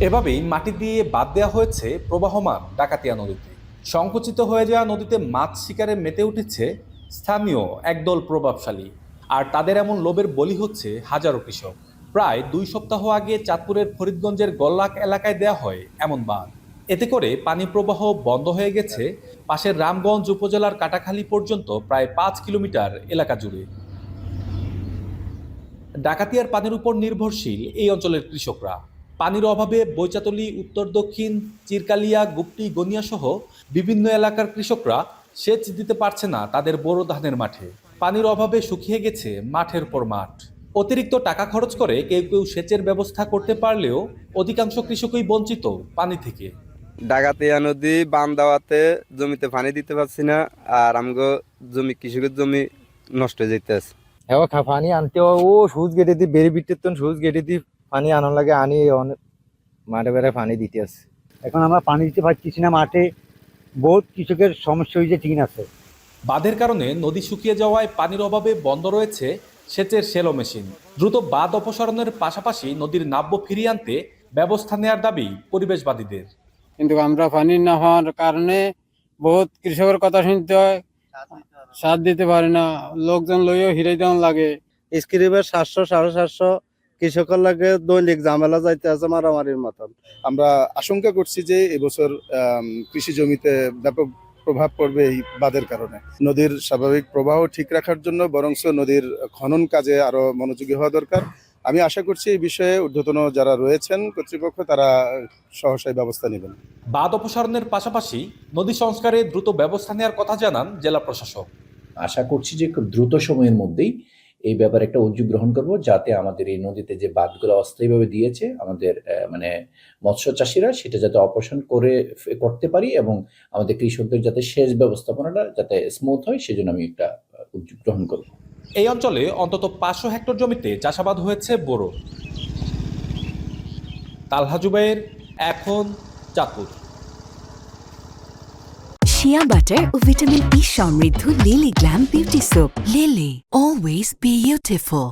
এভাবেই মাটি দিয়ে বাঁধ দেওয়া হয়েছে প্রবাহমান ডাকাতিয়া নদীতে। সংকুচিত হয়ে যাওয়া নদীতে মাছ শিকারে মেতে উঠেছে স্থানীয় একদল প্রভাবশালী। আর তাদের এমন লোভের বলি হচ্ছে হাজারো কৃষক। প্রায় 2 সপ্তাহ আগে চাঁদপুরের ফরিদগঞ্জের গল্লাক এলাকায় দেয়া হয় এমন বাঁধ। এতে করে পানি প্রবাহ বন্ধ হয়ে গেছে পাশের রামগঞ্জ উপজেলার কাটাখালী পর্যন্ত প্রায় 5 কিলোমিটার এলাকা জুড়ে। ডাকাতিয়ার পানির উপর নির্ভরশীল এই অঞ্চলের কৃষকরা। পানির অভাবে বৈচাতলী, উত্তর দক্ষিণ, চিরকালিয়া, গুপ্তি, গনিয়া সহ বিভিন্ন এলাকার কৃষকরা সেচ দিতে পারছে না তাদের বোরো ধানের মাঠে। পানির অভাবে শুকিয়ে গেছে মাঠের পর মাঠ। অতিরিক্ত টাকা খরচ করে কেউ কেউ সেচের ব্যবস্থা করতে পারলেও অধিকাংশ কৃষকই বঞ্চিত পানি থেকে। ডাকাতিয়া নদী বান দেওয়াতে জমিতে পানি দিতে পারছি না, আর আমগো জমি কৃষকের জমি নষ্ট হয়ে যাইতেছে। এবার পানি আনতে হয়, ও সুচ গেটে দিই বেড়ে বিটের তো সুচ গেটে দিই পানি আনার লাগে, আনি অনেক মাঠে বেড়ে পানি দিতে আছে। এখন আমরা পানি দিতে পারছি না মাঠে, বহুত কৃষকের সমস্যা হয়েছে, ঠিক আছে। বাঁধের কারণে নদী শুকিয়ে যাওয়ায় পানির অভাবে বন্ধ রয়েছে সেচের সেলো মেশিন। দ্রুত বাঁধ অপসারণের পাশাপাশি নদীর নাব্য ফিরিয়ে আনতে ব্যবস্থা নেওয়ার দাবি পরিবেশবাদীদের। কিন্তু আমরা পানি না হওয়ার কারণে বহুত কৃষকের কথা শুনতে হয়, সাথ দিতে পারে না, লোকজন লইও হিরাই দেওয়ান লাগে। স্ক্রিপের 700-750 কৃষকের লাগে দৈনিক ঝামেলা যাইতে আছে মারামারির মতন। আমরা আশঙ্কা করছি যে এবছর কৃষি জমিতে ব্যাপক প্রভাব পড়বে এই বাঁধের কারণে। নদীর স্বাভাবিক প্রবাহ ঠিক রাখার জন্য বরঞ্চ নদীর খনন কাজে আরো মনোযোগী হওয়া দরকার। আমি আশা করছি এই বিষয়ে ঊর্ধ্বতন যারা রয়েছেন কর্তৃপক্ষ তারা সহসায় ব্যবস্থা নেবেন। বাঁধ অপসারণের পাশাপাশি নদী সংস্কারে দ্রুত ব্যবস্থা নেওয়ার কথা জানান জেলা প্রশাসক। আশা করছি যে খুব দ্রুত সময়ের মধ্যেই এই ব্যাপারে একটা উদ্যোগ গ্রহণ করব, যাতে আমাদের এই নদীতে যে বাঁধগুলো অস্থায়ীভাবে দিয়েছে আমাদের মৎস্য চাষিরা, সেটা যাতে অপারেশন করতে পারি এবং আমাদের কৃষকদের যাতে সেচ ব্যবস্থাপনাটা যাতে স্মুথ হয়, সেজন্য আমি একটা উদ্যোগ গ্রহণ করব। এই অঞ্চলে অন্তত 500 হেক্টর জমিতে চাষাবাদ হয়েছে বোরো। তালহা জুবাইর, এখন চাঁদপুর। শিয়া বাটার ও ভিটামিন ই সমৃদ্ধ lily glam beauty soap. Lily, always beautiful.